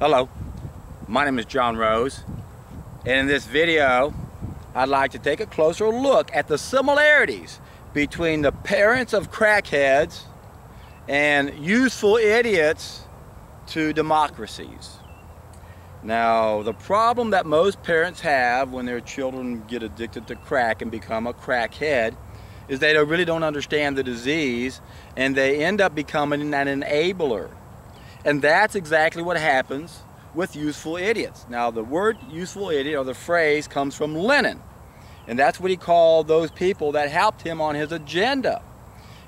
Hello, my name is John Rose, and in this video I'd like to take a closer look at the similarities between the parents of crackheads and useful idiots to democracies. Now, the problem that most parents have when their children get addicted to crack and become a crackhead is they really don't understand the disease, and they end up becoming an enabler. And that's exactly what happens with useful idiots. Now, the word useful idiot, or the phrase, comes from Lenin. And that's what he called those people that helped him on his agenda.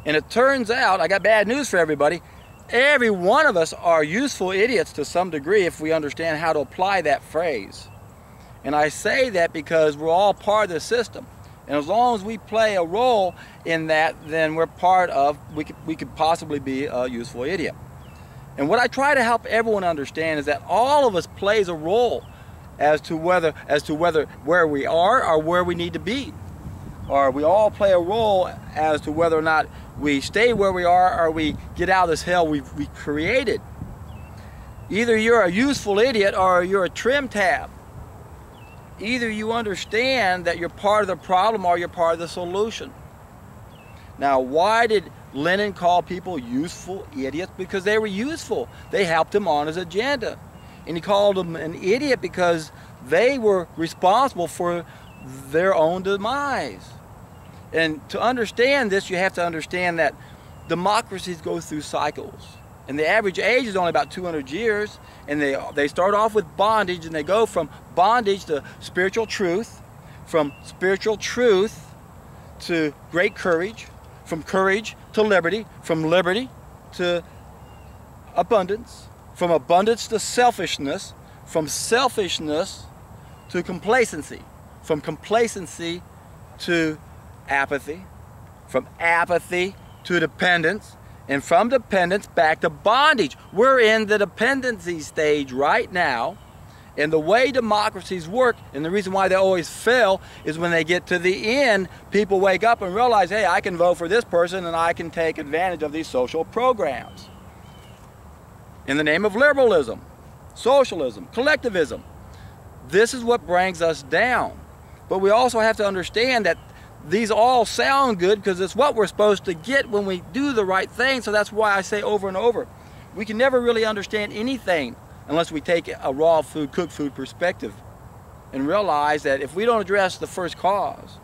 And it turns out, I got bad news for everybody, every one of us are useful idiots to some degree if we understand how to apply that phrase. And I say that because we're all part of the system. And as long as we play a role in that, then we're part of, we could possibly be a useful idiot. And what I try to help everyone understand is that all of us plays a role as to whether where we are or where we need to be. Or we all play a role as to whether or not we stay where we are or we get out of this hell we created. Either you're a useful idiot or you're a trim tab. Either you understand that you're part of the problem or you're part of the solution. Now, why did Lenin called people useful idiots? Because they were useful. They helped him on his agenda. And he called them an idiot because they were responsible for their own demise. And to understand this, you have to understand that democracies go through cycles. And the average age is only about 200 years. And they start off with bondage, and they go from bondage to spiritual truth, from spiritual truth to great courage, from courage to liberty, from liberty to abundance, from abundance to selfishness, from selfishness to complacency, from complacency to apathy, from apathy to dependence, and from dependence back to bondage. We're in the dependency stage right now. And the way democracies work, and the reason why they always fail, is when they get to the end, people wake up and realize, hey, I can vote for this person and I can take advantage of these social programs. In the name of liberalism, socialism, collectivism. This is what brings us down. But we also have to understand that these all sound good because it's what we're supposed to get when we do the right thing. So that's why I say over and over, we can never really understand anything unless we take a raw food, cooked food perspective and realize that if we don't address the first cause,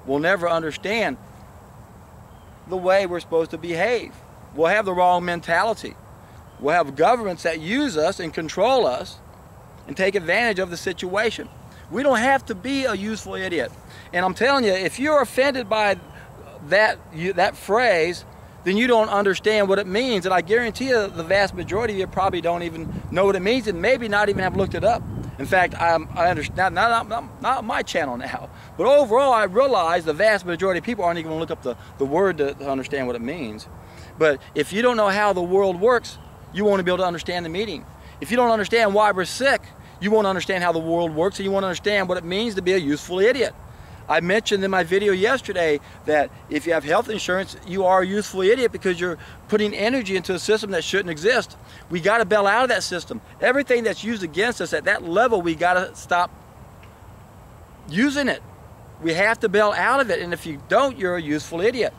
we'll never understand the way we're supposed to behave. We'll have the wrong mentality. We'll have governments that use us and control us and take advantage of the situation. We don't have to be a useful idiot. And I'm telling you, if you're offended by that phrase, then you don't understand what it means. And I guarantee you the vast majority of you probably don't even know what it means and maybe not even have looked it up. In fact, I understand, not on my channel now, but overall I realize the vast majority of people aren't even going to look up the word to understand what it means. But if you don't know how the world works, you won't be able to understand the meaning. If you don't understand why we're sick, you won't understand how the world works, and you won't understand what it means to be a useful idiot. I mentioned in my video yesterday that if you have health insurance, you are a useful idiot because you're putting energy into a system that shouldn't exist. We got to bail out of that system. Everything that's used against us at that level, we got to stop using it. We have to bail out of it, and if you don't, you're a useful idiot.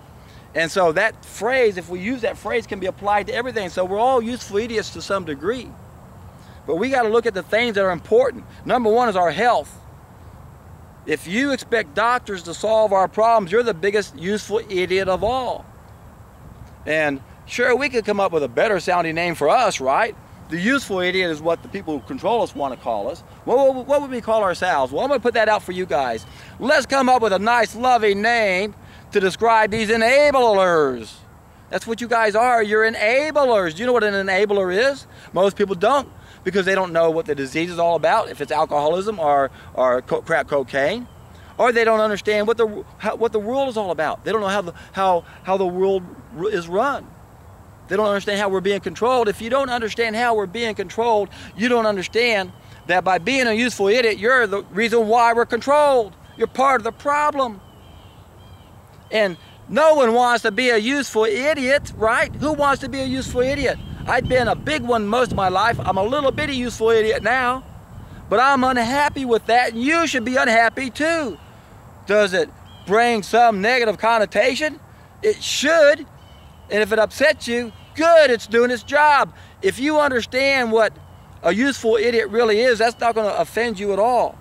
And so that phrase, if we use that phrase, can be applied to everything. So we're all useful idiots to some degree. But we got to look at the things that are important. Number one is our health. If you expect doctors to solve our problems, you're the biggest useful idiot of all. And sure, we could come up with a better sounding name for us, right? The useful idiot is what the people who control us want to call us. What would we call ourselves? Well, I'm going to put that out for you guys. Let's come up with a nice, loving name to describe these enablers. That's what you guys are. You're enablers. Do you know what an enabler is? Most people don't, because they don't know what the disease is all about, if it's alcoholism or crack cocaine, or they don't understand what the world is all about. They don't know how the world is run. They don't understand how we're being controlled. If you don't understand how we're being controlled, you don't understand that by being a useful idiot, you're the reason why we're controlled. You're part of the problem. And no one wants to be a useful idiot, right? Who wants to be a useful idiot? I've been a big one most of my life. I'm a little bitty useful idiot now, but I'm unhappy with that, and you should be unhappy too. Does it bring some negative connotation? It should, and if it upsets you, good, it's doing its job. If you understand what a useful idiot really is, that's not going to offend you at all.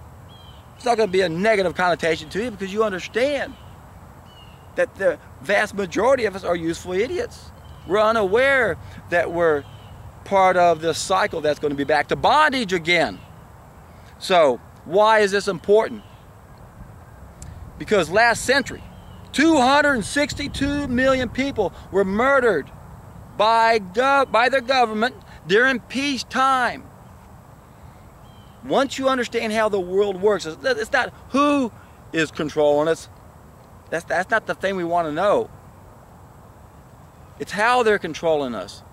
It's not going to be a negative connotation to you because you understand that the vast majority of us are useful idiots. We're unaware that we're part of this cycle that's going to be back to bondage again. So, why is this important? Because last century, 262 million people were murdered by their government during peacetime. Once you understand how the world works, it's not who is controlling us. That's not the thing we want to know. It's how they're controlling us.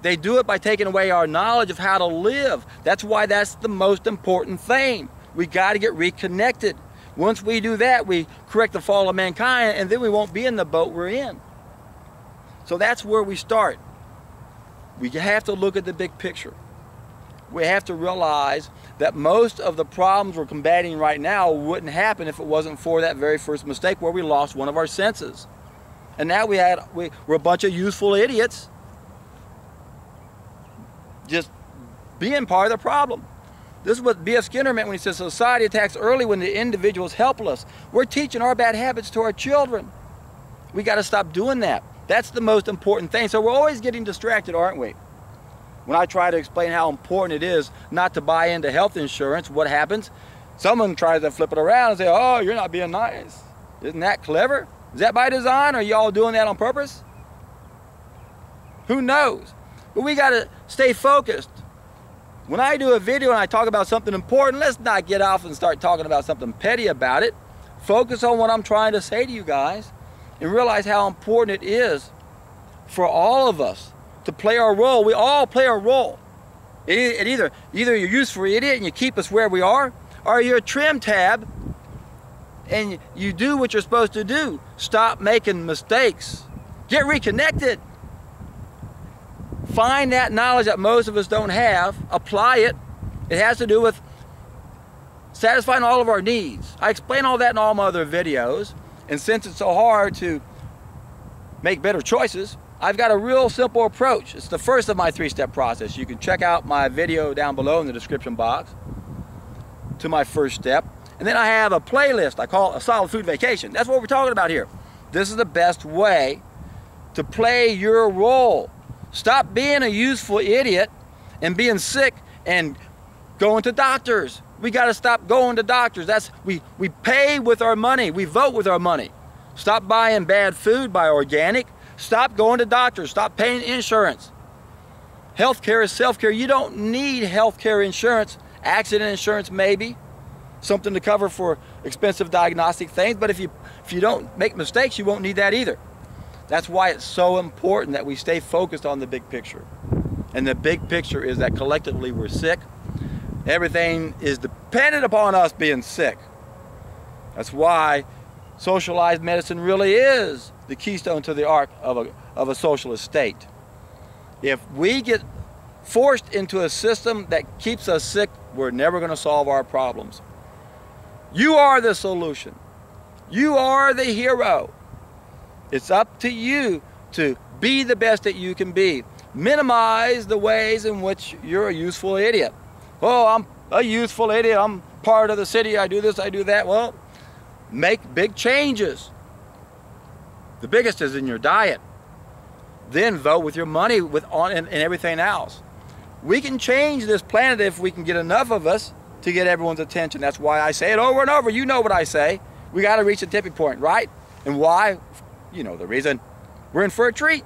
They do it by taking away our knowledge of how to live. That's why that's the most important thing. We got to get reconnected. Once we do that, we correct the fall of mankind, and then we won't be in the boat we're in. So that's where we start. We have to look at the big picture. We have to realize that most of the problems we're combating right now wouldn't happen if it wasn't for that very first mistake where we lost one of our senses. And now we're a bunch of useful idiots just being part of the problem. This is what B.F. Skinner meant when he says society attacks early when the individual is helpless. We're teaching our bad habits to our children. We got to stop doing that. That's the most important thing. So we're always getting distracted, aren't we? When I try to explain how important it is not to buy into health insurance, what happens? Someone tries to flip it around and say, oh, you're not being nice. Isn't that clever? Is that by design? Are you all doing that on purpose? Who knows? But we got to stay focused. When I do a video and I talk about something important, let's not get off and start talking about something petty about it. Focus on what I'm trying to say to you guys and realize how important it is for all of us to play our role. We all play our role. Either you're useful idiot and you keep us where we are, or you're a trim tab and you do what you're supposed to do. Stop making mistakes. Get reconnected. Find that knowledge that most of us don't have. Apply it. It has to do with satisfying all of our needs. I explain all that in all my other videos. And since it's so hard to make better choices, I've got a real simple approach. It's the first of my three-step process. You can check out my video down below in the description box to my first step. And then I have a playlist I call a solid food vacation. That's what we're talking about here. This is the best way to play your role. Stop being a useful idiot and being sick and going to doctors. We got to stop going to doctors. We pay with our money. We vote with our money. Stop buying bad food, buy organic. Stop going to doctors. Stop paying insurance. Healthcare is self-care. You don't need healthcare insurance. Accident insurance maybe. Something to cover for expensive diagnostic things. But if you don't make mistakes, you won't need that either. That's why it's so important that we stay focused on the big picture. And the big picture is that collectively we're sick. Everything is dependent upon us being sick. That's why socialized medicine really is the keystone to the arc of a socialist state. If we get forced into a system that keeps us sick, we're never going to solve our problems. You are the solution. You are the hero. It's up to you to be the best that you can be. Minimize the ways in which you're a useful idiot. Oh, I'm a useful idiot. I'm part of the city. I do this, I do that. Well, make big changes. The biggest is in your diet. Then vote with your money and everything else. We can change this planet if we can get enough of us to get everyone's attention. That's why I say it over and over. You know what I say. We got to reach a tipping point, right? And why? You know the reason. We're in for a treat.